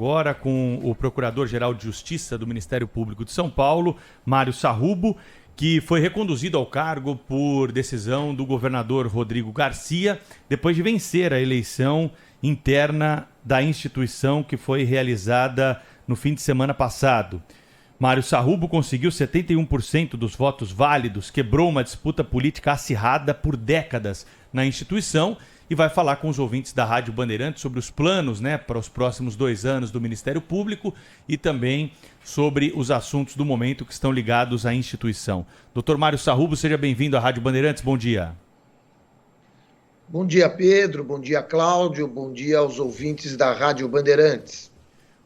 agora com o Procurador-Geral de Justiça do Ministério Público de São Paulo, Mário Sarrubo, que foi reconduzido ao cargo por decisão do governador Rodrigo Garcia, depois de vencer a eleição interna da instituição que foi realizada no fim de semana passado. Mário Sarrubo conseguiu 71% dos votos válidos, quebrou uma disputa política acirrada por décadas na instituição e vai falar com os ouvintes da Rádio Bandeirantes sobre os planos, para os próximos 2 anos do Ministério Público e também sobre os assuntos do momento que estão ligados à instituição. Dr. Mário Sarrubo, seja bem-vindo à Rádio Bandeirantes. Bom dia. Bom dia, Pedro. Bom dia, Cláudio. Bom dia aos ouvintes da Rádio Bandeirantes.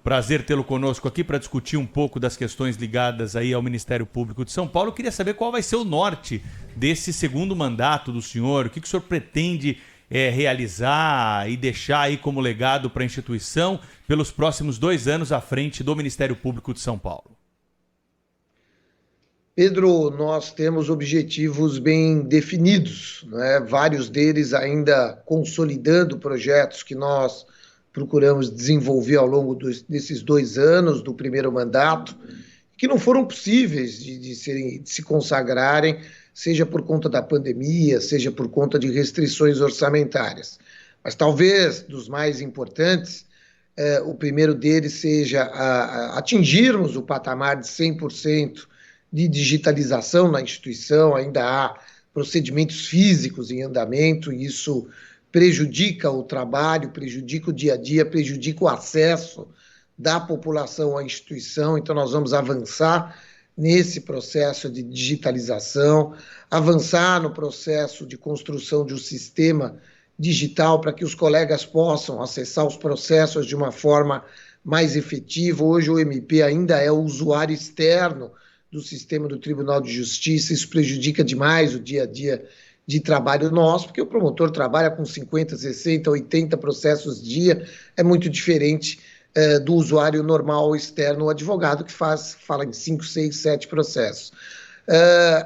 Prazer tê-lo conosco aqui para discutir um pouco das questões ligadas aí ao Ministério Público de São Paulo. Eu queria saber qual vai ser o norte desse segundo mandato do senhor, o que o senhor pretende realizar e deixar aí como legado para a instituição pelos próximos 2 anos à frente do Ministério Público de São Paulo. Pedro, nós temos objetivos bem definidos, vários deles ainda consolidando projetos que nós procuramos desenvolver ao longo desses 2 anos do primeiro mandato, que não foram possíveis de se consagrarem, seja por conta da pandemia, seja por conta de restrições orçamentárias. Mas talvez dos mais importantes, o primeiro deles seja atingirmos o patamar de 100% de digitalização na instituição. Ainda há procedimentos físicos em andamento, e isso prejudica o trabalho, prejudica o dia a dia, prejudica o acesso da população à instituição. Então nós vamos avançar nesse processo de digitalização, avançar no processo de construção de um sistema digital para que os colegas possam acessar os processos de uma forma mais efetiva. Hoje o MP ainda é o usuário externo do sistema do Tribunal de Justiça, isso prejudica demais o dia a dia de trabalho nosso, porque o promotor trabalha com 50, 60, 80 processos dia, é muito diferente do usuário normal externo, o advogado, que fala em 5, 6, 7 processos.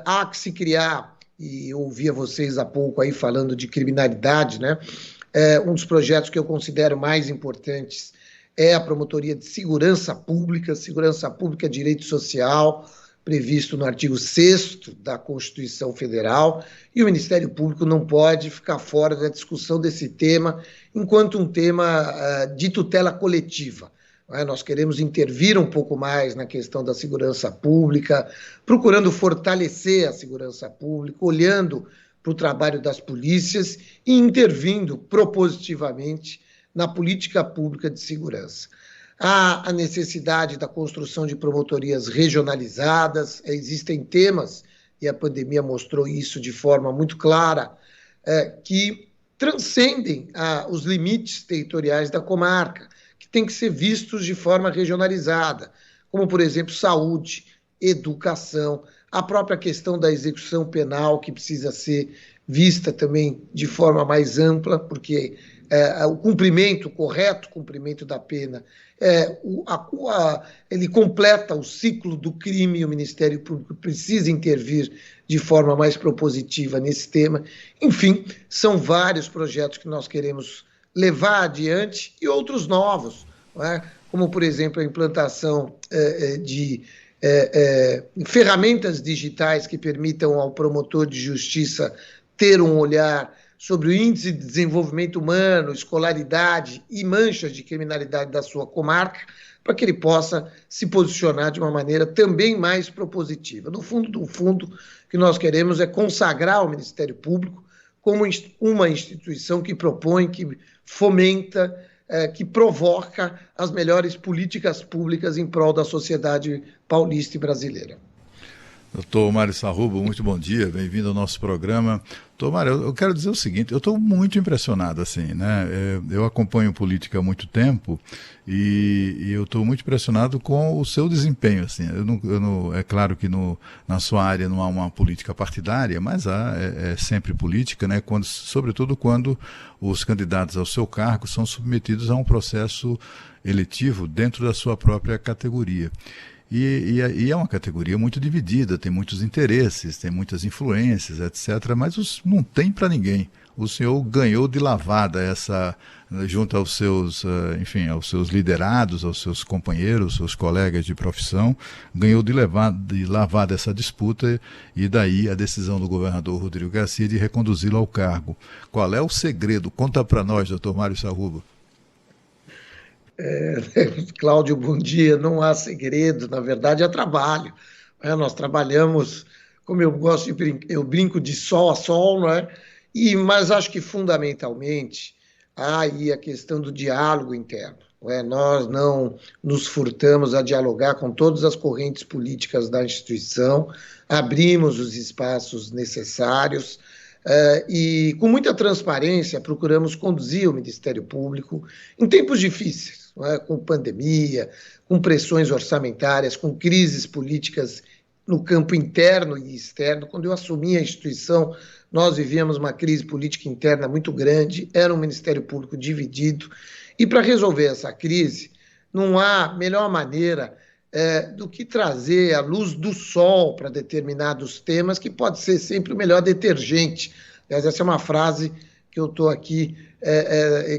Há que se criar, e eu ouvia vocês há pouco aí falando de criminalidade, um dos projetos que eu considero mais importantes é a Promotoria de Segurança Pública, Direito Social, previsto no artigo 6º da Constituição Federal, e o Ministério Público não pode ficar fora da discussão desse tema enquanto um tema de tutela coletiva. Nós queremos intervir um pouco mais na questão da segurança pública, procurando fortalecer a segurança pública, olhando para o trabalho das polícias e intervindo propositivamente na política pública de segurança. Há a necessidade da construção de promotorias regionalizadas, existem temas, e a pandemia mostrou isso de forma muito clara, que transcendem os limites territoriais da comarca, que têm que ser vistos de forma regionalizada, como, por exemplo, saúde, educação, a própria questão da execução penal, que precisa ser vista também de forma mais ampla, porque o correto cumprimento da pena, ele completa o ciclo do crime, e o Ministério Público precisa intervir de forma mais propositiva nesse tema. Enfim, são vários projetos que nós queremos levar adiante e outros novos, como, por exemplo, a implantação de ferramentas digitais que permitam ao promotor de justiça ter um olhar sobre o índice de desenvolvimento humano, escolaridade e manchas de criminalidade da sua comarca, para que ele possa se posicionar de uma maneira também mais propositiva. No fundo, o que nós queremos é consagrar o Ministério Público como uma instituição que propõe, que fomenta, que provoca as melhores políticas públicas em prol da sociedade paulista e brasileira. Doutor Mário Sarrubo, muito bom dia, bem-vindo ao nosso programa. Doutor Mário, eu quero dizer o seguinte, eu estou muito impressionado, eu acompanho política há muito tempo e eu estou muito impressionado com o seu desempenho, é claro que na sua área não há uma política partidária, mas há sempre política, sobretudo quando os candidatos ao seu cargo são submetidos a um processo eletivo dentro da sua própria categoria. E é uma categoria muito dividida, tem muitos interesses, tem muitas influências, etc., mas não tem para ninguém o senhor ganhou de lavada junto aos seus, aos seus liderados, aos seus companheiros, seus colegas de profissão, ganhou de lavada essa disputa e daí a decisão do governador Rodrigo Garcia de reconduzi-lo ao cargo. Qual é o segredo? Conta para nós, doutor Mário Sarrubo. Cláudio, bom dia. Não há segredo, na verdade é trabalho. Nós trabalhamos, como eu gosto de brincar, eu brinco de sol a sol, não é? Mas acho que fundamentalmente há aí a questão do diálogo interno. Não é? Nós não nos furtamos a dialogar com todas as correntes políticas da instituição, abrimos os espaços necessários, e com muita transparência procuramos conduzir o Ministério Público em tempos difíceis, não é? Com pandemia, com pressões orçamentárias, com crises políticas no campo interno e externo. Quando eu assumi a instituição, nós vivíamos uma crise política interna muito grande, era um Ministério Público dividido, e para resolver essa crise não há melhor maneira do que trazer a luz do sol para determinados temas, que pode ser sempre o melhor detergente. Aliás, essa é uma frase que eu estou aqui,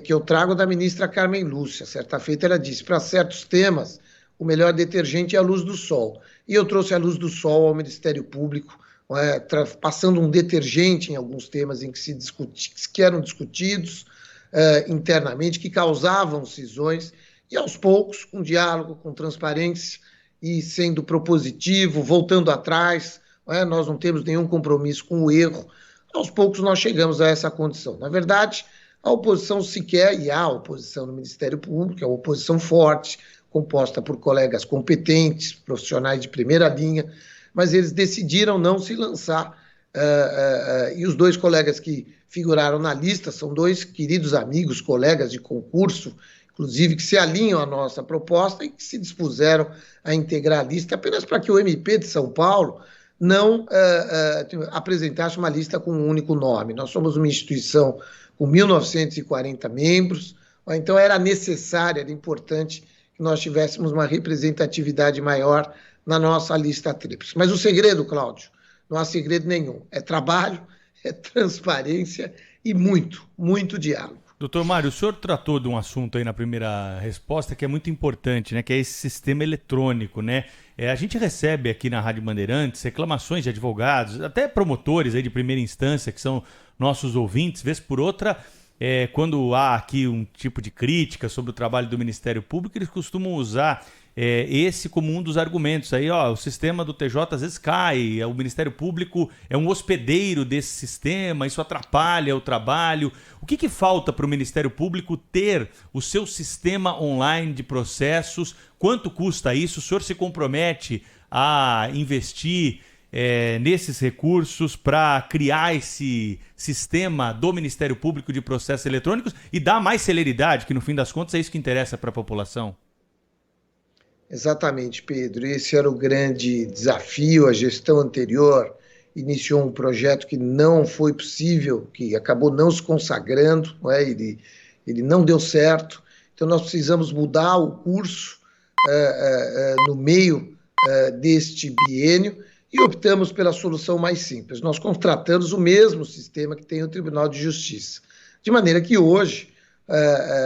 que eu trago da ministra Carmen Lúcia. Certa feita ela disse, para certos temas, o melhor detergente é a luz do sol. E eu trouxe a luz do sol ao Ministério Público, passando um detergente em alguns temas em que eram discutidos internamente, que causavam cisões, e aos poucos, com diálogo, com transparência e sendo propositivo, voltando atrás, nós não temos nenhum compromisso com o erro, aos poucos nós chegamos a essa condição. Na verdade, a oposição sequer, e há oposição no Ministério Público, é uma oposição forte, composta por colegas competentes, profissionais de primeira linha, mas eles decidiram não se lançar, e os dois colegas que figuraram na lista são dois queridos amigos, colegas de concurso, inclusive, que se alinham à nossa proposta e que se dispuseram a integrar a lista apenas para que o MP de São Paulo não apresentasse uma lista com um único nome. Nós somos uma instituição com 1.940 membros, então era necessário, era importante que nós tivéssemos uma representatividade maior na nossa lista tríplice. Mas o segredo, Cláudio, não há segredo nenhum. É trabalho, é transparência e muito, muito diálogo. Doutor Mário, o senhor tratou de um assunto aí na primeira resposta que é muito importante, né? Que é esse sistema eletrônico, né? A gente recebe aqui na Rádio Bandeirantes reclamações de advogados, até promotores aí de primeira instância, que são nossos ouvintes, vez por outra, quando há aqui um tipo de crítica sobre o trabalho do Ministério Público, eles costumam usar esse como um dos argumentos. Aí, o sistema do TJ às vezes cai, o Ministério Público é um hospedeiro desse sistema, isso atrapalha o trabalho. O que falta para o Ministério Público ter o seu sistema online de processos? Quanto custa isso? O senhor se compromete a investir nesses recursos para criar esse sistema do Ministério Público de processos eletrônicos e dar mais celeridade, que no fim das contas é isso que interessa para a população? Exatamente, Pedro. Esse era o grande desafio. A gestão anterior iniciou um projeto que não foi possível, que acabou não se consagrando, ele não deu certo. Então, nós precisamos mudar o curso no meio deste biênio e optamos pela solução mais simples. Nós contratamos o mesmo sistema que tem o Tribunal de Justiça, de maneira que hoje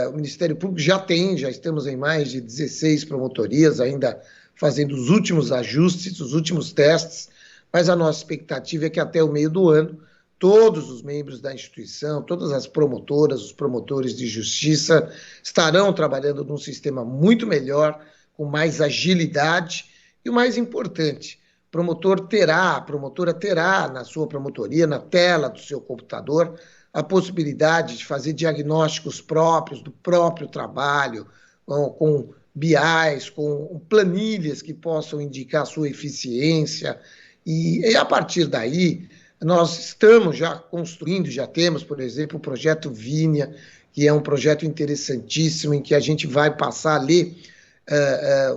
o Ministério Público já estamos em mais de 16 promotorias, ainda fazendo os últimos ajustes, os últimos testes, mas a nossa expectativa é que até o meio do ano, todos os membros da instituição, todas as promotoras, os promotores de justiça estarão trabalhando num sistema muito melhor, com mais agilidade e o mais importante, a promotora terá na sua promotoria, na tela do seu computador, a possibilidade de fazer diagnósticos próprios do próprio trabalho, com BIs, com planilhas que possam indicar a sua eficiência. E a partir daí, nós estamos já construindo, já temos, por exemplo, o projeto Vínia, que é um projeto interessantíssimo, em que a gente vai passar a ler,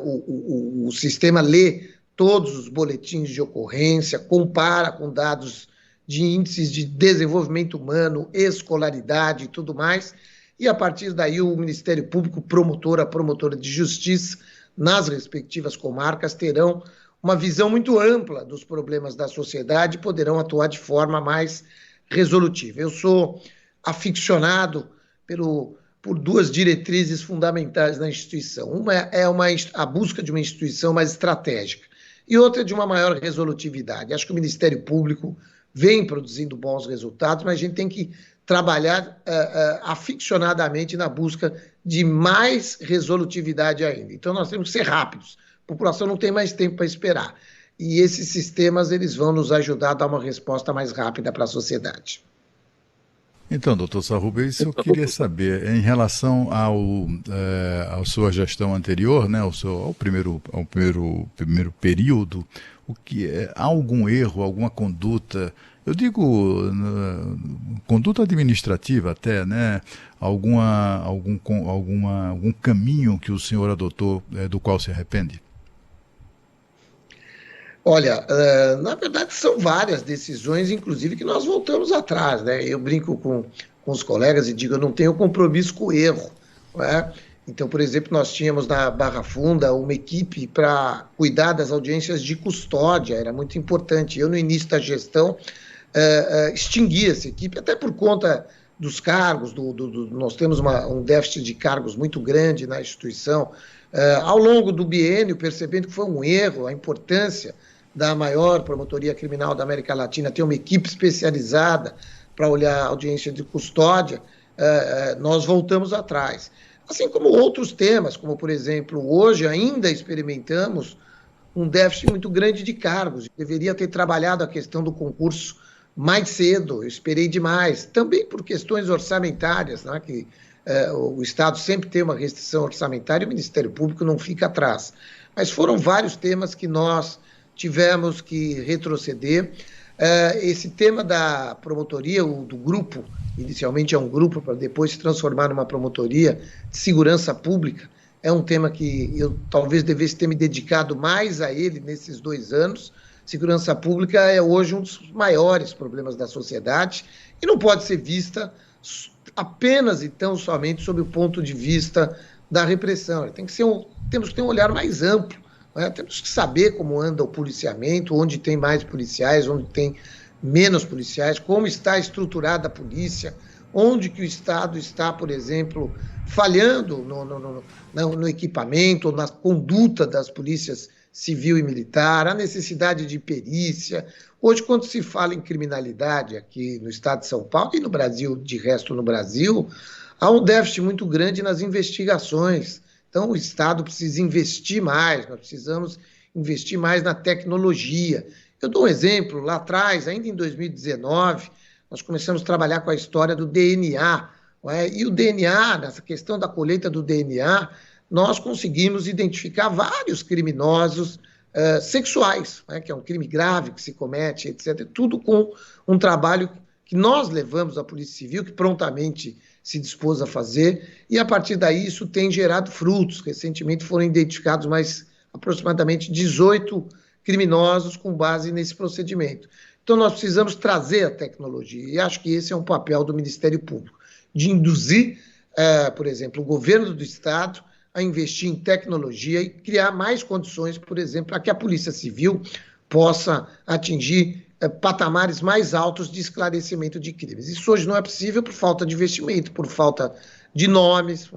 o sistema lê todos os boletins de ocorrência, compara com dados de índices de desenvolvimento humano, escolaridade e tudo mais, e a partir daí o Ministério Público, a promotora de justiça, nas respectivas comarcas, terão uma visão muito ampla dos problemas da sociedade e poderão atuar de forma mais resolutiva. Eu sou aficionado por duas diretrizes fundamentais na instituição. Uma é a busca de uma instituição mais estratégica e outra de uma maior resolutividade. Acho que o Ministério Público vem produzindo bons resultados, mas a gente tem que trabalhar aficionadamente na busca de mais resolutividade ainda. Então, nós temos que ser rápidos. A população não tem mais tempo para esperar. E esses sistemas eles vão nos ajudar a dar uma resposta mais rápida para a sociedade. Então, doutor Sarrubo, isso eu queria saber, em relação à sua gestão anterior, né, ao primeiro período, há algum erro, alguma conduta, eu digo conduta administrativa até, né, algum caminho que o senhor adotou do qual se arrepende? Olha, na verdade são várias decisões, inclusive, que nós voltamos atrás, né? Eu brinco com os colegas e digo, eu não tenho compromisso com o erro, né? Então, por exemplo, nós tínhamos na Barra Funda uma equipe para cuidar das audiências de custódia, era muito importante. Eu, no início da gestão, extingui essa equipe, até por conta dos cargos, nós temos um déficit de cargos muito grande na instituição. Ao longo do biênio, percebendo que foi um erro, a importância da maior promotoria criminal da América Latina ter uma equipe especializada para olhar a audiência de custódia, nós voltamos atrás. Assim como outros temas, como, por exemplo, hoje ainda experimentamos um déficit muito grande de cargos. Deveria ter trabalhado a questão do concurso mais cedo, eu esperei demais, também por questões orçamentárias, né, que o Estado sempre tem uma restrição orçamentária e o Ministério Público não fica atrás. Mas foram vários temas que nós tivemos que retroceder. Esse tema da promotoria, do grupo, inicialmente é um grupo para depois se transformar numa promotoria de segurança pública, é um tema que eu talvez devesse ter me dedicado mais a ele nesses 2 anos. Segurança pública é hoje um dos maiores problemas da sociedade e não pode ser vista apenas e tão somente sob o ponto de vista da repressão. Temos que ter um olhar mais amplo, né? Temos que saber como anda o policiamento, onde tem mais policiais, onde tem menos policiais, como está estruturada a polícia, onde que o Estado está, por exemplo, falhando no equipamento, ou na conduta das polícias civil e militar, a necessidade de perícia. Hoje, quando se fala em criminalidade aqui no estado de São Paulo e no Brasil, de resto no Brasil, há um déficit muito grande nas investigações. Então, o Estado precisa investir mais, nós precisamos investir mais na tecnologia. Eu dou um exemplo, lá atrás, ainda em 2019, nós começamos a trabalhar com a história do DNA, e o DNA, nessa questão da colheita do DNA, nós conseguimos identificar vários criminosos sexuais, que é um crime grave que se comete, etc. Tudo com um trabalho que nós levamos à Polícia Civil, que prontamente se dispôs a fazer, e a partir daí isso tem gerado frutos. Recentemente foram identificados aproximadamente 18 criminosos com base nesse procedimento. Então nós precisamos trazer a tecnologia, e acho que esse é um papel do Ministério Público, de induzir, por exemplo, o governo do Estado a investir em tecnologia e criar mais condições, por exemplo, para que a Polícia Civil possa atingir patamares mais altos de esclarecimento de crimes. Isso hoje não é possível por falta de investimento, por falta de nomes,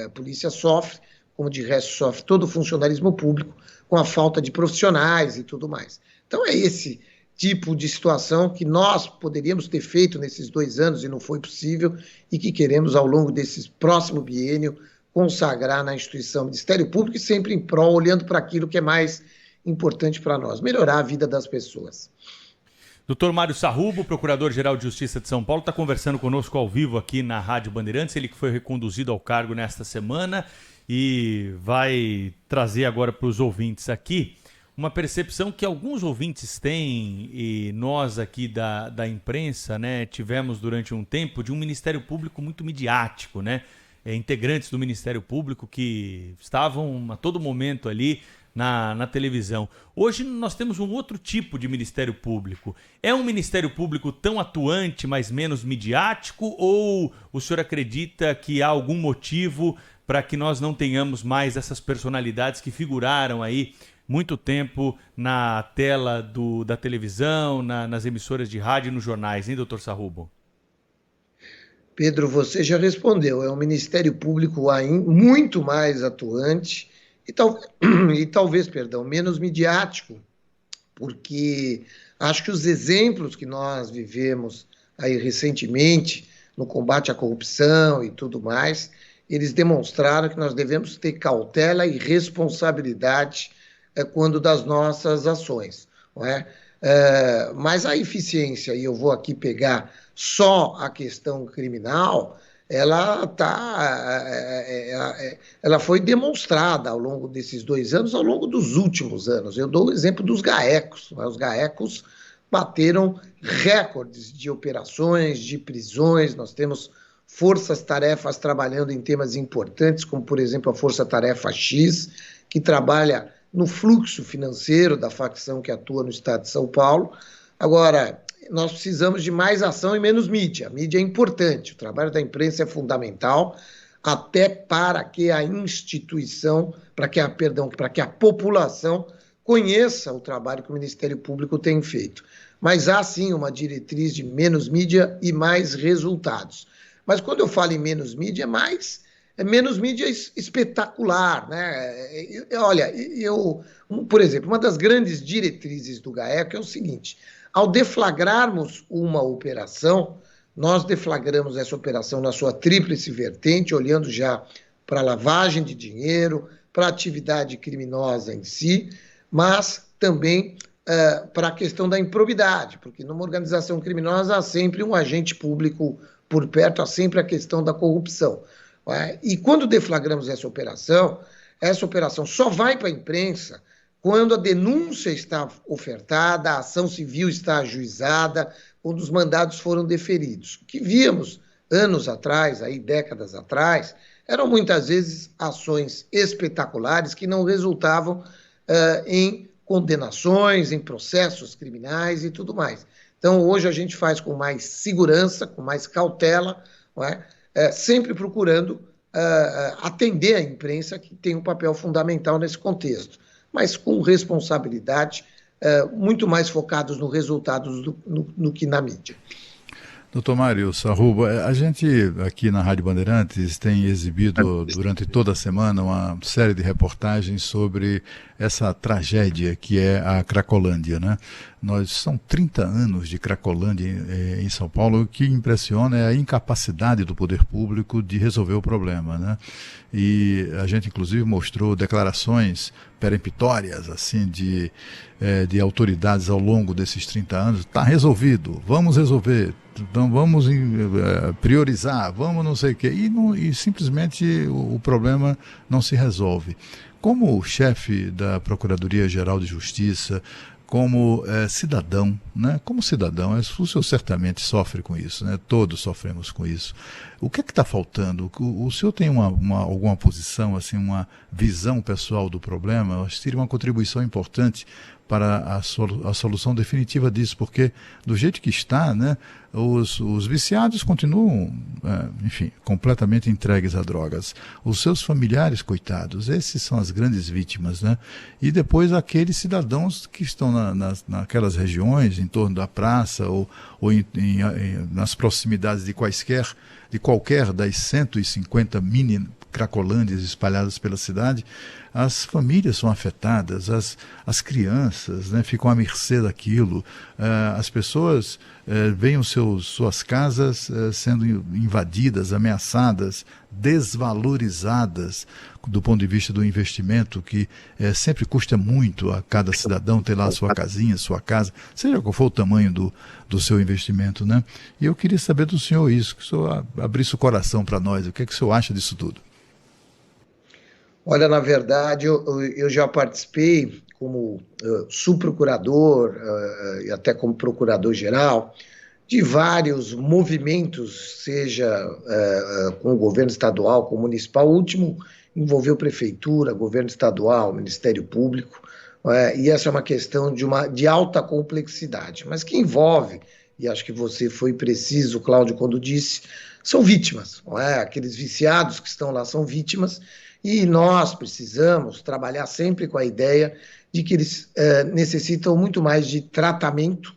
a polícia sofre, como de resto sofre todo o funcionalismo público, com a falta de profissionais e tudo mais. Então é esse tipo de situação que nós poderíamos ter feito nesses 2 anos e não foi possível e que queremos ao longo desse próximo biênio consagrar na instituição Ministério Público e sempre em prol, olhando para aquilo que é mais importante para nós, melhorar a vida das pessoas. Doutor Mário Sarrubo, Procurador-Geral de Justiça de São Paulo, está conversando conosco ao vivo aqui na Rádio Bandeirantes, ele que foi reconduzido ao cargo nesta semana e vai trazer agora para os ouvintes aqui uma percepção que alguns ouvintes têm e nós aqui da imprensa, né, tivemos durante um tempo de um Ministério Público muito midiático, né? Integrantes do Ministério Público que estavam a todo momento ali na televisão. Hoje nós temos um outro tipo de Ministério Público. É um Ministério Público tão atuante, mas menos midiático, ou o senhor acredita que há algum motivo para que nós não tenhamos mais essas personalidades que figuraram aí muito tempo na tela da televisão, nas emissoras de rádio e nos jornais, hein, doutor Sarrubo? Pedro, você já respondeu, é um Ministério Público muito mais atuante e talvez, menos midiático, porque acho que os exemplos que nós vivemos aí recentemente no combate à corrupção e tudo mais, eles demonstraram que nós devemos ter cautela e responsabilidade quando das nossas ações, não é? Mas a eficiência, e eu vou aqui pegar só a questão criminal, ela foi demonstrada ao longo desses 2 anos, ao longo dos últimos anos. Eu dou o exemplo dos GAECos. Né? Os GAECos bateram recordes de operações, de prisões. Nós temos forças-tarefas trabalhando em temas importantes, como, por exemplo, a Força-Tarefa X, que trabalha no fluxo financeiro da facção que atua no estado de São Paulo. Agora, nós precisamos de mais ação e menos mídia. A mídia é importante, o trabalho da imprensa é fundamental, até para que a instituição, para que a população conheça o trabalho que o Ministério Público tem feito. Mas há, sim, uma diretriz de menos mídia e mais resultados. Mas quando eu falo em menos mídia, é menos mídia espetacular, né? Olha, por exemplo, uma das grandes diretrizes do GAECO é o seguinte: ao deflagrarmos uma operação, nós deflagramos essa operação na sua tríplice vertente, olhando já para a lavagem de dinheiro, para a atividade criminosa em si, mas também para a questão da improbidade, porque numa organização criminosa há sempre um agente público por perto, há sempre a questão da corrupção. E quando deflagramos essa operação só vai para a imprensa quando a denúncia está ofertada, a ação civil está ajuizada, quando os mandados foram deferidos. O que víamos anos atrás, aí décadas atrás, eram muitas vezes ações espetaculares que não resultavam em condenações, em processos criminais e tudo mais. Então, hoje a gente faz com mais segurança, com mais cautela, não é? Sempre procurando atender a imprensa, que tem um papel fundamental nesse contexto, mas com responsabilidade, muito mais focados no resultado no que na mídia. Doutor Mário Sarrubo, a gente aqui na Rádio Bandeirantes tem exibido durante toda a semana uma série de reportagens sobre essa tragédia que é a Cracolândia, né? São 30 anos de Cracolândia em São Paulo. O que impressiona é a incapacidade do poder público de resolver o problema, né? E a gente inclusive mostrou declarações peremptórias assim, de autoridades ao longo desses 30 anos. Está resolvido, vamos resolver. Então vamos priorizar, vamos não sei o quê, e simplesmente o problema não se resolve. Como chefe da Procuradoria-Geral de Justiça, como cidadão, né? Como cidadão, o senhor certamente sofre com isso, né? Todos sofremos com isso. O que é que está faltando? O senhor tem alguma posição, assim, uma visão pessoal do problema? Eu acho que seria uma contribuição importante para a solução definitiva disso, porque do jeito que está, né, os viciados continuam, enfim, completamente entregues a drogas. Os seus familiares, coitados, esses são as grandes vítimas, né? E depois aqueles cidadãos que estão naquelas regiões, em torno da praça ou nas proximidades de qualquer das 150 mini Cracolândias espalhadas pela cidade. As famílias são afetadas, as crianças, né, ficam à mercê daquilo, as pessoas veem suas casas sendo invadidas, ameaçadas, desvalorizadas do ponto de vista do investimento, que sempre custa muito a cada cidadão ter lá a sua casinha, sua casa, seja qual for o tamanho do seu investimento, né? E eu queria saber do senhor isso, que o senhor abrisse o coração para nós, o que é que o senhor acha disso tudo? Olha, na verdade, eu já participei como subprocurador e até como procurador-geral de vários movimentos, seja com o governo estadual, com o municipal. O último envolveu prefeitura, governo estadual, Ministério Público, e essa é uma questão de alta complexidade, mas que envolve, e acho que você foi preciso, Cláudio, quando disse, são vítimas, não é? Aqueles viciados que estão lá são vítimas. E nós precisamos trabalhar sempre com a ideia de que eles necessitam muito mais de tratamento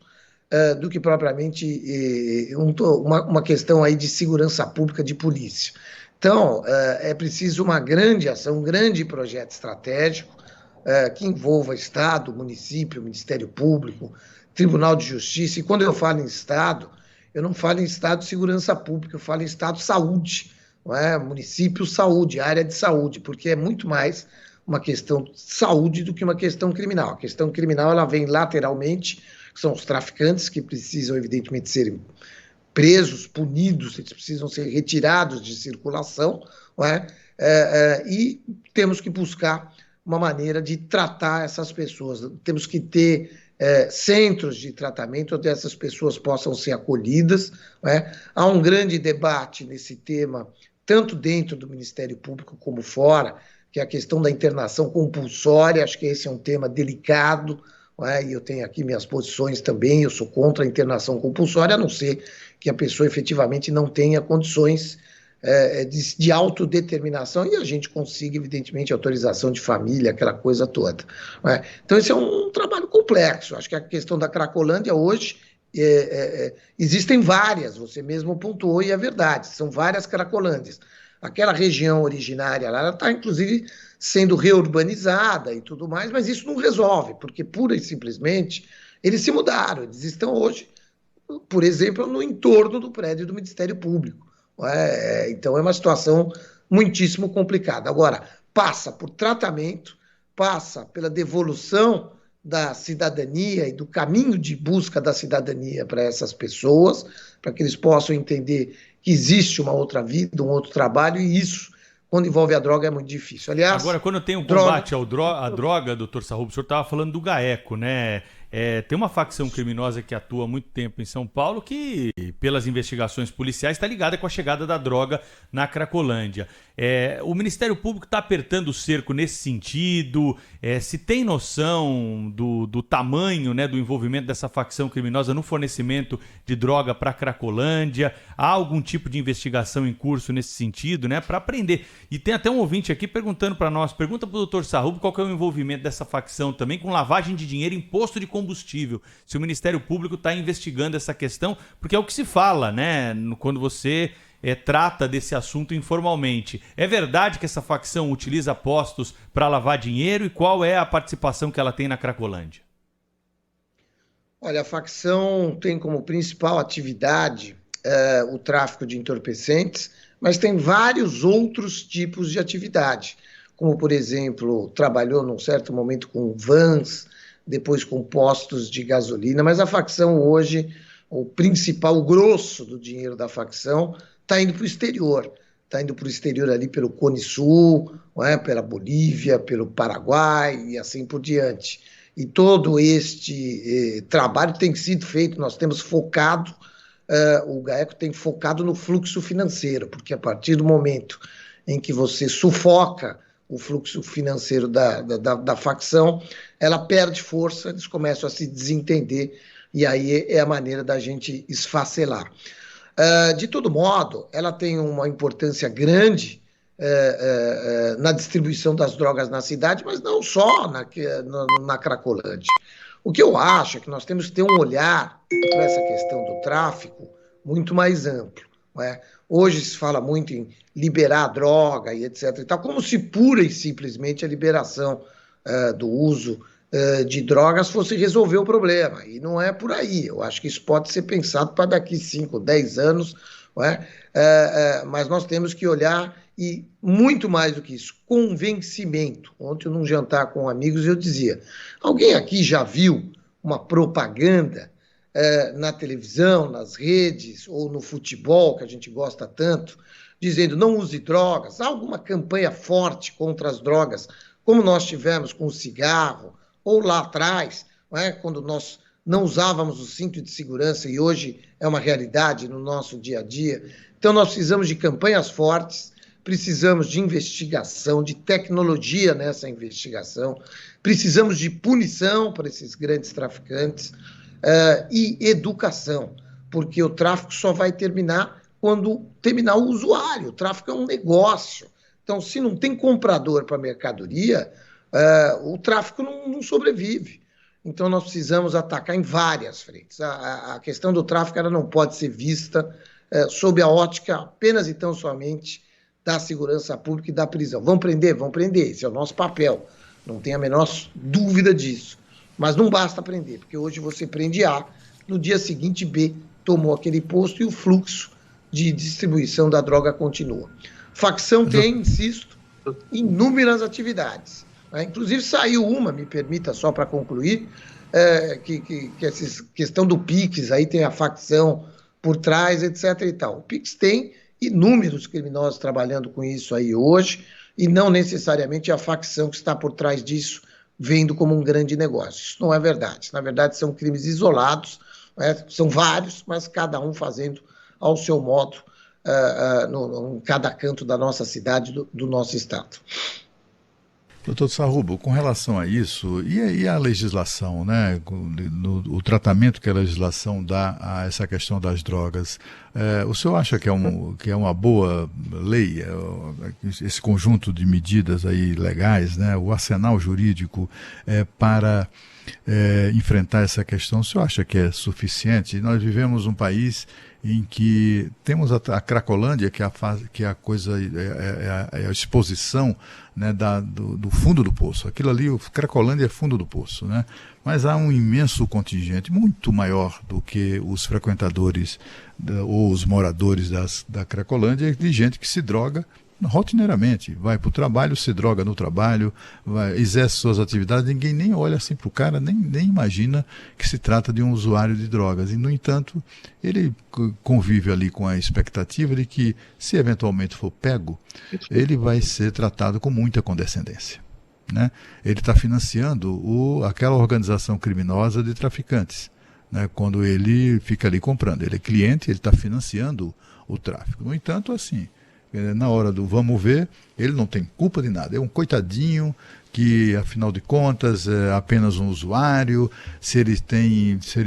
do que propriamente uma questão aí de segurança pública, de polícia. Então, é preciso uma grande ação, um grande projeto estratégico que envolva Estado, município, Ministério Público, Tribunal de Justiça. E quando eu falo em Estado, eu não falo em Estado de segurança pública, eu falo em Estado de saúde, não é? Município, saúde, área de saúde, porque é muito mais uma questão de saúde do que uma questão criminal. A questão criminal ela vem lateralmente, são os traficantes que precisam, evidentemente, serem presos, punidos, eles precisam ser retirados de circulação, não é? E temos que buscar uma maneira de tratar essas pessoas. Temos que ter centros de tratamento onde essas pessoas possam ser acolhidas, não é? Há um grande debate nesse tema, tanto dentro do Ministério Público como fora, que é a questão da internação compulsória. Acho que esse é um tema delicado, e eu tenho aqui minhas posições também. Eu sou contra a internação compulsória, a não ser que a pessoa efetivamente não tenha condições de autodeterminação e a gente consiga, evidentemente, autorização de família, aquela coisa toda. Então, esse é um trabalho complexo. Acho que a questão da Cracolândia hoje, existem várias, você mesmo pontuou, e é verdade, são várias Cracolândias. Aquela região originária lá, ela está, inclusive, sendo reurbanizada e tudo mais, mas isso não resolve, porque pura e simplesmente eles se mudaram, eles estão hoje, por exemplo, no entorno do prédio do Ministério Público. Então é uma situação muitíssimo complicada. Agora, passa por tratamento, passa pela devolução da cidadania e do caminho de busca da cidadania para essas pessoas, para que eles possam entender que existe uma outra vida, um outro trabalho, e isso, quando envolve a droga, é muito difícil. Aliás, agora, quando tem um combate à droga, doutor Sarrubo, o senhor estava falando do GAECO, né? Tem uma facção criminosa que atua há muito tempo em São Paulo que, pelas investigações policiais, está ligada com a chegada da droga na Cracolândia. O Ministério Público está apertando o cerco nesse sentido? Se tem noção do tamanho, né, do envolvimento dessa facção criminosa no fornecimento de droga para a Cracolândia? Há algum tipo de investigação em curso nesse sentido, né, para prender? E tem até um ouvinte aqui perguntando para nós, pergunta para o doutor Sarrubo qual que é o envolvimento dessa facção também com lavagem de dinheiro e imposto de combustível. Se o Ministério Público está investigando essa questão, porque é o que se fala, né, quando você trata desse assunto informalmente. É verdade que essa facção utiliza postos para lavar dinheiro e qual é a participação que ela tem na Cracolândia? Olha, a facção tem como principal atividade o tráfico de entorpecentes, mas tem vários outros tipos de atividade, como, por exemplo, trabalhou num certo momento com vans, depois com postos de gasolina, mas a facção hoje, o grosso do dinheiro da facção está indo para o exterior. Está indo para o exterior ali pelo Cone Sul, pela Bolívia, pelo Paraguai e assim por diante. E todo este trabalho tem sido feito, nós temos focado, o GAECO tem focado no fluxo financeiro, porque a partir do momento em que você sufoca o fluxo financeiro da facção, ela perde força, eles começam a se desentender, e aí é a maneira da gente esfacelar. De todo modo, ela tem uma importância grande na distribuição das drogas na cidade, mas não só na Cracolândia. O que eu acho é que nós temos que ter um olhar para essa questão do tráfico muito mais amplo. Hoje se fala muito em liberar a droga e etc. e tal, como se pura e simplesmente a liberação do uso de drogas fosse resolver o problema. E não é por aí. Eu acho que isso pode ser pensado para daqui 5, 10 anos, mas nós temos que olhar, e muito mais do que isso, convencimento. Ontem, num jantar com amigos, eu dizia, alguém aqui já viu uma propaganda na televisão, nas redes ou no futebol, que a gente gosta tanto, dizendo não use drogas? Há alguma campanha forte contra as drogas, como nós tivemos com o cigarro, ou lá atrás, quando nós não usávamos o cinto de segurança e hoje é uma realidade no nosso dia a dia. Então nós precisamos de campanhas fortes, precisamos de investigação, de tecnologia nessa investigação, precisamos de punição para esses grandes traficantes, e educação, porque o tráfico só vai terminar quando terminar o usuário. O tráfico é um negócio. Então, se não tem comprador para a mercadoria, o tráfico não sobrevive. Então, nós precisamos atacar em várias frentes. A questão do tráfico ela não pode ser vista sob a ótica apenas e tão somente da segurança pública e da prisão. Vão prender? Vão prender. Esse é o nosso papel. Não tem a menor dúvida disso. Mas não basta prender, porque hoje você prende A, no dia seguinte B tomou aquele posto e o fluxo de distribuição da droga continua. Facção tem, insisto, inúmeras atividades. Inclusive saiu uma, me permita só para concluir, que essa questão do Pix, aí tem a facção por trás, etc. e tal. O Pix tem inúmeros criminosos trabalhando com isso aí hoje, e não necessariamente a facção que está por trás disso vendo como um grande negócio. Isso não é verdade. Na verdade, são crimes isolados, são vários, mas cada um fazendo ao seu modo, em cada canto da nossa cidade, do nosso estado. Doutor Sarrubo, com relação a isso, e a legislação, né? O tratamento que a legislação dá a essa questão das drogas, o senhor acha que é uma boa lei, esse conjunto de medidas aí legais, né? O arsenal jurídico para enfrentar essa questão, o senhor acha que é suficiente? Nós vivemos um país em que temos a Cracolândia, que é a coisa, a exposição, né, do fundo do poço. Aquilo ali, o Cracolândia é fundo do poço, né? Mas há um imenso contingente, muito maior do que os frequentadores ou os moradores da Cracolândia, de gente que se droga rotineiramente, vai para o trabalho, se droga no trabalho, exerce suas atividades, ninguém nem olha assim para o cara, nem imagina que se trata de um usuário de drogas. E, no entanto, ele convive ali com a expectativa de que, se eventualmente for pego, ele vai ser tratado com muita condescendência, né? Ele está financiando aquela organização criminosa de traficantes, né? Quando ele fica ali comprando. Ele é cliente, ele está financiando o tráfico. No entanto, assim, na hora do vamos ver, ele não tem culpa de nada, é um coitadinho que, afinal de contas, é apenas um usuário. Se ele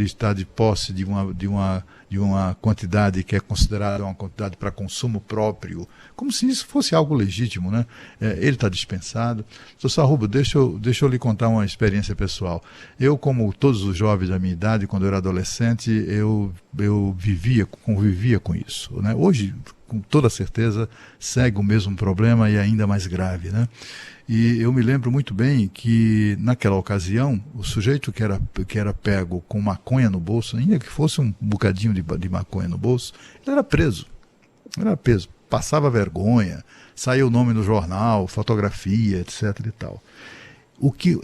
está de posse de uma quantidade que é considerada uma quantidade para consumo próprio, como se isso fosse algo legítimo, né? Ele está dispensado. Doutor Sarrubo, deixa eu lhe contar uma experiência pessoal. Eu, como todos os jovens da minha idade, quando eu era adolescente, eu convivia com isso, né? Hoje, com toda certeza, segue o mesmo problema e ainda mais grave, né? E eu me lembro muito bem que, naquela ocasião, o sujeito que era pego com maconha no bolso, ainda que fosse um bocadinho de maconha no bolso, ele era preso. Passava vergonha, saía o nome no jornal, fotografia, etc. e tal.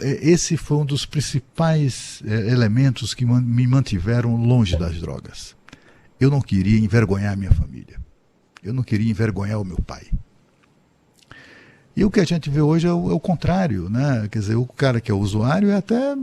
Esse foi um dos principais elementos que me mantiveram longe das drogas. Eu não queria envergonhar a minha família. Eu não queria envergonhar o meu pai. E o que a gente vê hoje é o contrário, né? Quer dizer, o cara que é usuário é até,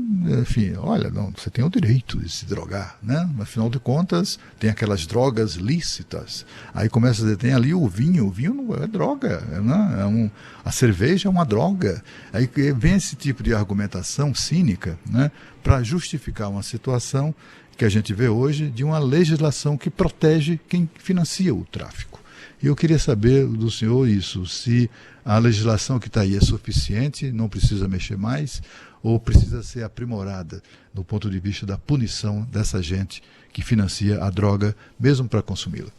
enfim, olha, não, você tem o direito de se drogar, né? Afinal de contas, tem aquelas drogas lícitas. Aí começa a dizer, tem ali o vinho não é droga, né? A cerveja é uma droga. Aí vem esse tipo de argumentação cínica, né? Para justificar uma situação que a gente vê hoje de uma legislação que protege quem financia o tráfico. E eu queria saber do senhor isso, se a legislação que está aí é suficiente, não precisa mexer mais, ou precisa ser aprimorada do ponto de vista da punição dessa gente que financia a droga, mesmo para consumi-la.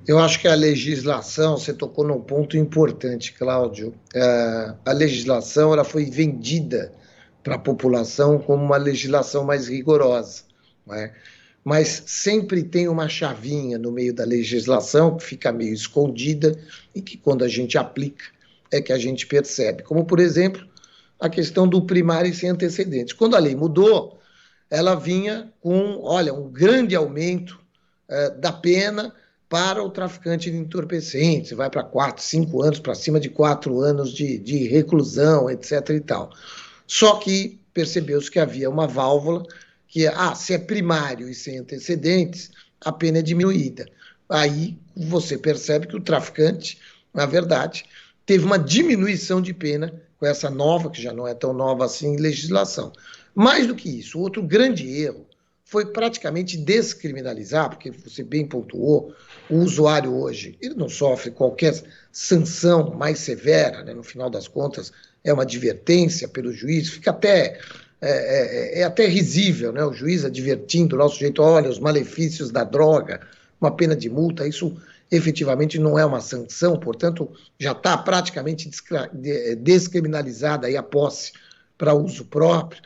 Eu acho que a legislação, você tocou num ponto importante, Cláudio. A legislação ela foi vendida para a população como uma legislação mais rigorosa, não é? Mas sempre tem uma chavinha no meio da legislação que fica meio escondida e que, quando a gente aplica, é que a gente percebe. Como, por exemplo, a questão do primário sem antecedentes. Quando a lei mudou, ela vinha com, um grande aumento da pena para o traficante de entorpecentes. Vai para 4, 5 anos, para cima de 4 anos de reclusão, etc. e tal. Só que percebeu-se que havia uma válvula que se é primário e sem antecedentes, a pena é diminuída. Aí você percebe que o traficante, na verdade, teve uma diminuição de pena com essa nova, que já não é tão nova assim, legislação. Mais do que isso, outro grande erro foi praticamente descriminalizar, porque você bem pontuou, o usuário hoje, ele não sofre qualquer sanção mais severa, né? No final das contas, é uma advertência pelo juiz, fica até... É até risível, né? O juiz advertindo lá o sujeito, olha, os malefícios da droga, uma pena de multa, isso efetivamente não é uma sanção, portanto, já está praticamente descriminalizada aí a posse para uso próprio.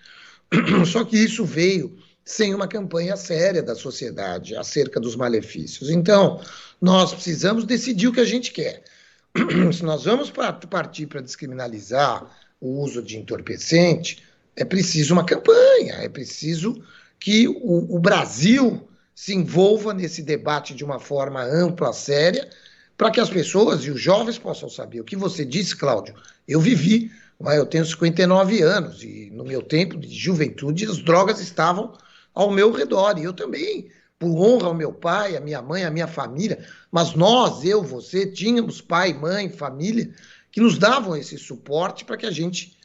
Só que isso veio sem uma campanha séria da sociedade acerca dos malefícios. Então, nós precisamos decidir o que a gente quer. Se nós vamos partir para descriminalizar o uso de entorpecente, é preciso uma campanha, é preciso que o Brasil se envolva nesse debate de uma forma ampla, séria, para que as pessoas e os jovens possam saber. O que você disse, Cláudio, eu vivi, eu tenho 59 anos, e no meu tempo de juventude as drogas estavam ao meu redor, e eu também, por honra ao meu pai, à minha mãe, à minha família, mas nós, eu, você, tínhamos pai, mãe, família, que nos davam esse suporte para que a gente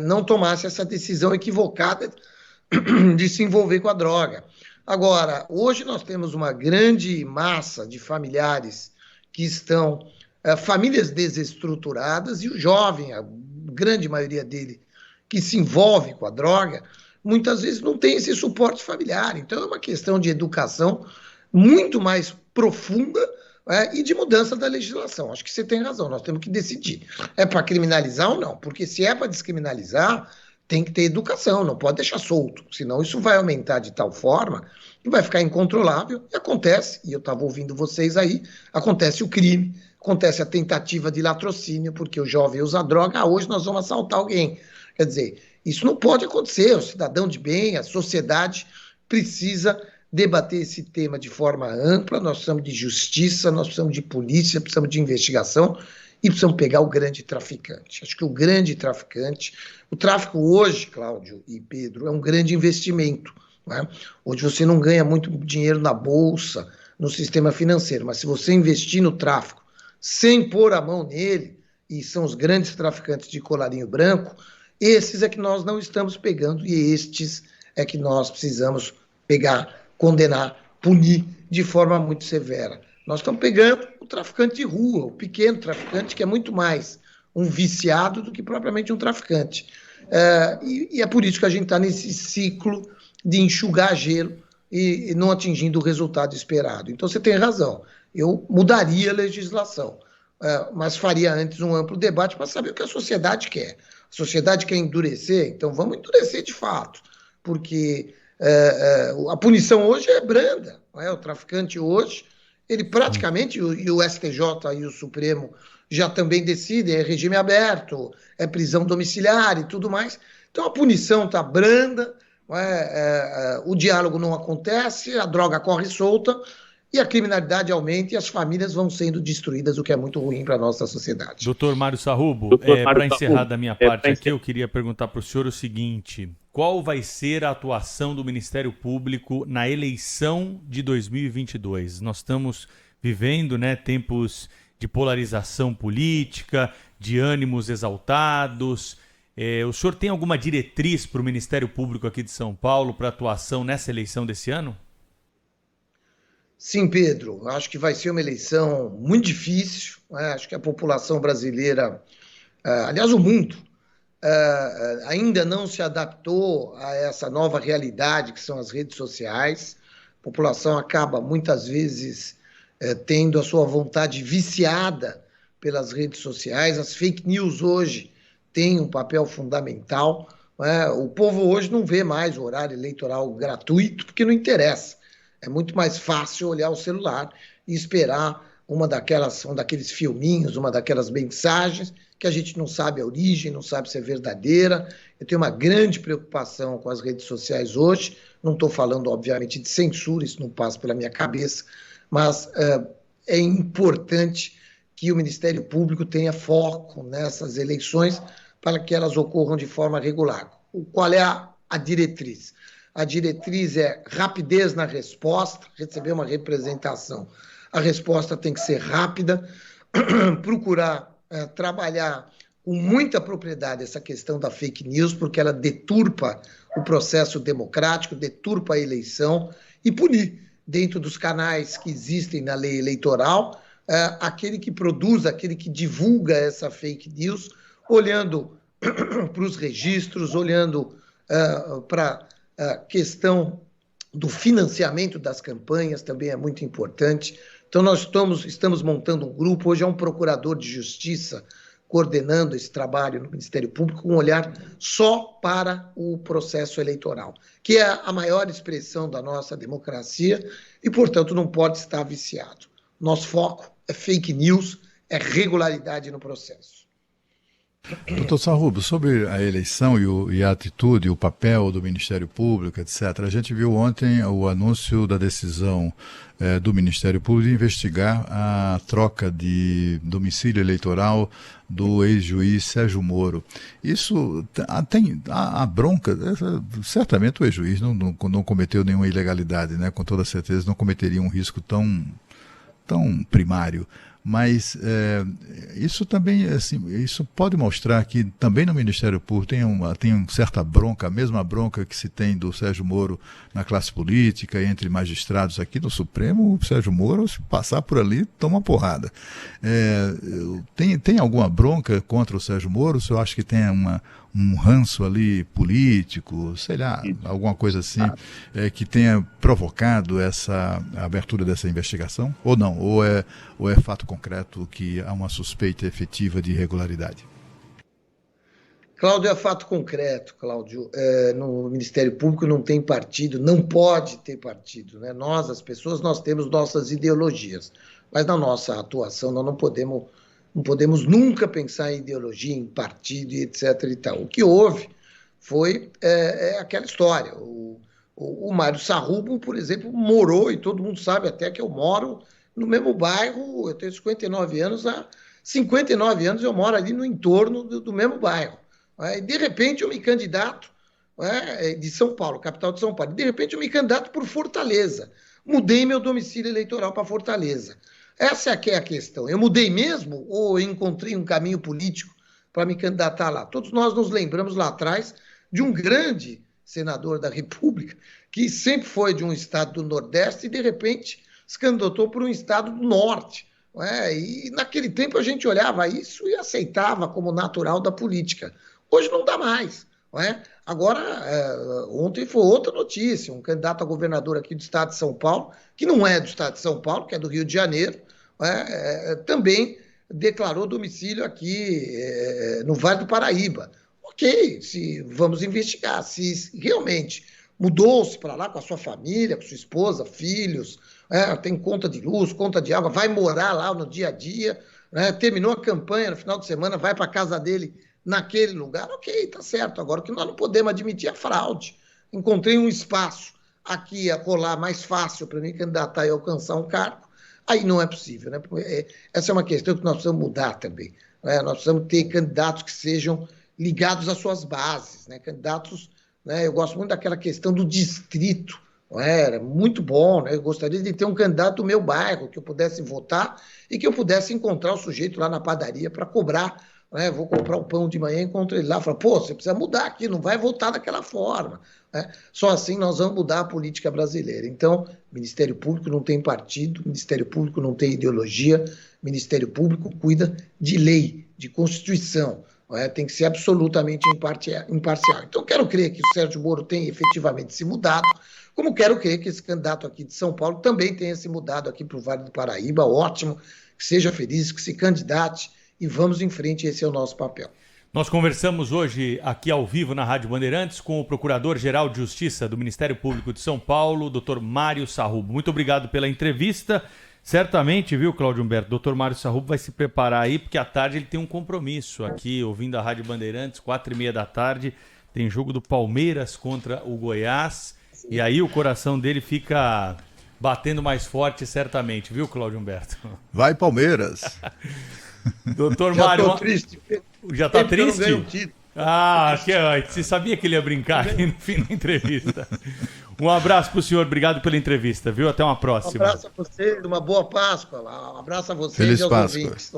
não tomasse essa decisão equivocada de se envolver com a droga. Agora, hoje nós temos uma grande massa de familiares que estão, famílias desestruturadas, e o jovem, a grande maioria dele, que se envolve com a droga, muitas vezes não tem esse suporte familiar. Então é uma questão de educação muito mais profunda e de mudança da legislação. Acho que você tem razão, nós temos que decidir. É para criminalizar ou não? Porque se é para descriminalizar, tem que ter educação, não pode deixar solto, senão isso vai aumentar de tal forma que vai ficar incontrolável, e acontece, e eu estava ouvindo vocês aí, acontece o crime, acontece a tentativa de latrocínio, porque o jovem usa droga, hoje nós vamos assaltar alguém. Quer dizer, isso não pode acontecer, o cidadão de bem, a sociedade precisa debater esse tema de forma ampla, nós precisamos de justiça, nós precisamos de polícia, precisamos de investigação e precisamos pegar o grande traficante. Acho que o grande traficante, o tráfico hoje, Cláudio e Pedro, é um grande investimento, né? Hoje você não ganha muito dinheiro na bolsa, no sistema financeiro, mas se você investir no tráfico sem pôr a mão nele, e são os grandes traficantes de colarinho branco, esses é que nós não estamos pegando e estes é que nós precisamos pegar, condenar, punir de forma muito severa. Nós estamos pegando o traficante de rua, o pequeno traficante, que é muito mais um viciado do que propriamente um traficante. E é por isso que a gente está nesse ciclo de enxugar gelo e não atingindo o resultado esperado. Então você tem razão, eu mudaria a legislação, mas faria antes um amplo debate para saber o que a sociedade quer. A sociedade quer endurecer, então vamos endurecer de fato, porque a punição hoje é branda, não é? O traficante hoje, ele praticamente, e o STJ e o Supremo já também decidem, é regime aberto, é prisão domiciliar e tudo mais. Então a punição está branda, o diálogo não acontece, a droga corre solta, e a criminalidade aumenta e as famílias vão sendo destruídas, o que é muito ruim para a nossa sociedade. Doutor Mário Sarrubo, para encerrar da minha parte aqui, eu queria perguntar para o senhor o seguinte: qual vai ser a atuação do Ministério Público na eleição de 2022? Nós estamos vivendo, né, tempos de polarização política, de ânimos exaltados. O senhor tem alguma diretriz para o Ministério Público aqui de São Paulo para atuação nessa eleição desse ano? Sim, Pedro, acho que vai ser uma eleição muito difícil, né? Acho que a população brasileira, aliás, o mundo, ainda não se adaptou a essa nova realidade que são as redes sociais. A população acaba, muitas vezes, tendo a sua vontade viciada pelas redes sociais. As fake news hoje têm um papel fundamental, né? O povo hoje não vê mais o horário eleitoral gratuito, porque não interessa. É muito mais fácil olhar o celular e esperar um daqueles filminhos, uma daquelas mensagens que a gente não sabe a origem, não sabe se é verdadeira. Eu tenho uma grande preocupação com as redes sociais hoje. Não estou falando, obviamente, de censura, isso não passa pela minha cabeça, mas é importante que o Ministério Público tenha foco nessas eleições para que elas ocorram de forma regular. Qual é a diretriz? A diretriz é rapidez na resposta, receber uma representação. A resposta tem que ser rápida, procurar trabalhar com muita propriedade essa questão da fake news, porque ela deturpa o processo democrático, deturpa a eleição, e punir, dentro dos canais que existem na lei eleitoral, aquele que produz, aquele que divulga essa fake news, olhando para os registros, olhando para a questão do financiamento das campanhas, também é muito importante. Então, nós estamos montando um grupo, hoje é um procurador de justiça coordenando esse trabalho no Ministério Público, com um olhar só para o processo eleitoral, que é a maior expressão da nossa democracia e, portanto, não pode estar viciado. Nosso foco é fake news, é regularidade no processo. Doutor Sarrubo, sobre a eleição e a atitude, o papel do Ministério Público, etc., a gente viu ontem o anúncio da decisão do Ministério Público de investigar a troca de domicílio eleitoral do ex-juiz Sérgio Moro. Isso tem a bronca, certamente o ex-juiz não cometeu nenhuma ilegalidade, né? Com toda certeza não cometeria um risco tão primário. Mas isso também, assim, isso pode mostrar que também no Ministério Público tem uma certa bronca, a mesma bronca que se tem do Sérgio Moro na classe política, entre magistrados aqui no Supremo. O Sérgio Moro, se passar por ali, toma porrada. Tem alguma bronca contra o Sérgio Moro? O senhor acha que tem um ranço ali político, sei lá, alguma coisa assim, que tenha provocado essa abertura dessa investigação? Ou não? Ou é fato concreto que há uma suspeita efetiva de irregularidade? Cláudio, é fato concreto, Cláudio. No Ministério Público não tem partido, não pode ter partido, né? Nós, as pessoas, nós temos nossas ideologias, mas na nossa atuação nós não podemos nunca pensar em ideologia, em partido e etc. e tal. O que houve foi aquela história. O Mário Sarrubo, por exemplo, morou, e todo mundo sabe até que eu moro no mesmo bairro, eu tenho 59 anos, há 59 anos eu moro ali no entorno do mesmo bairro. E de repente eu me candidato de São Paulo, capital de São Paulo, de repente eu me candidato por Fortaleza. Mudei meu domicílio eleitoral para Fortaleza. Essa é a questão. Eu mudei mesmo ou encontrei um caminho político para me candidatar lá? Todos nós nos lembramos lá atrás de um grande senador da República que sempre foi de um estado do Nordeste e, de repente, se candidatou por um estado do Norte. E naquele tempo a gente olhava isso e aceitava como natural da política. Hoje não dá mais. Agora, ontem foi outra notícia, um candidato a governador aqui do estado de São Paulo, que não é do estado de São Paulo, que é do Rio de Janeiro, também declarou domicílio aqui no Vale do Paraíba. Ok, vamos investigar se realmente mudou-se para lá com a sua família, com sua esposa, filhos, tem conta de luz, conta de água, vai morar lá no dia a dia, terminou a campanha no final de semana, vai para a casa dele naquele lugar, ok, tá certo. Agora, o que nós não podemos admitir é fraude. Encontrei um espaço aqui a rolar mais fácil para me candidatar e alcançar um cargo, aí não é possível, né? Essa é uma questão que nós precisamos mudar também. Nós precisamos ter candidatos que sejam ligados às suas bases, né? Candidatos, eu gosto muito daquela questão do distrito, era muito bom, né? Eu gostaria de ter um candidato do meu bairro, que eu pudesse votar e que eu pudesse encontrar o sujeito lá na padaria para cobrar. Vou comprar um pão de manhã, encontro ele lá, falo, você precisa mudar aqui, não vai votar daquela forma. Só assim nós vamos mudar a política brasileira. Então, Ministério Público não tem partido, Ministério Público não tem ideologia, Ministério Público cuida de lei, de Constituição, tem que ser absolutamente imparcial. Então, quero crer que o Sérgio Moro tenha efetivamente se mudado, como quero crer que esse candidato aqui de São Paulo também tenha se mudado aqui para o Vale do Paraíba, ótimo, que seja feliz, que se candidate, e vamos em frente, esse é o nosso papel. Nós conversamos hoje aqui ao vivo na Rádio Bandeirantes com o Procurador-Geral de Justiça do Ministério Público de São Paulo, Dr. Mário Sarrubo. Muito obrigado pela entrevista. Certamente, viu, Cláudio Humberto, Dr. Mário Sarrubo vai se preparar aí, porque à tarde ele tem um compromisso aqui, ouvindo a Rádio Bandeirantes, 4h30 da tarde, tem jogo do Palmeiras contra o Goiás, e aí o coração dele fica batendo mais forte, certamente, viu, Cláudio Humberto? Vai, Palmeiras! Doutor Mário, já tô triste. Já tá triste? Você sabia que ele ia brincar aqui no fim da entrevista. Um abraço pro senhor, obrigado pela entrevista, viu? Até uma próxima. Um abraço a você, uma boa Páscoa. Um abraço a vocês Feliz e aos Páscoa. ouvintes.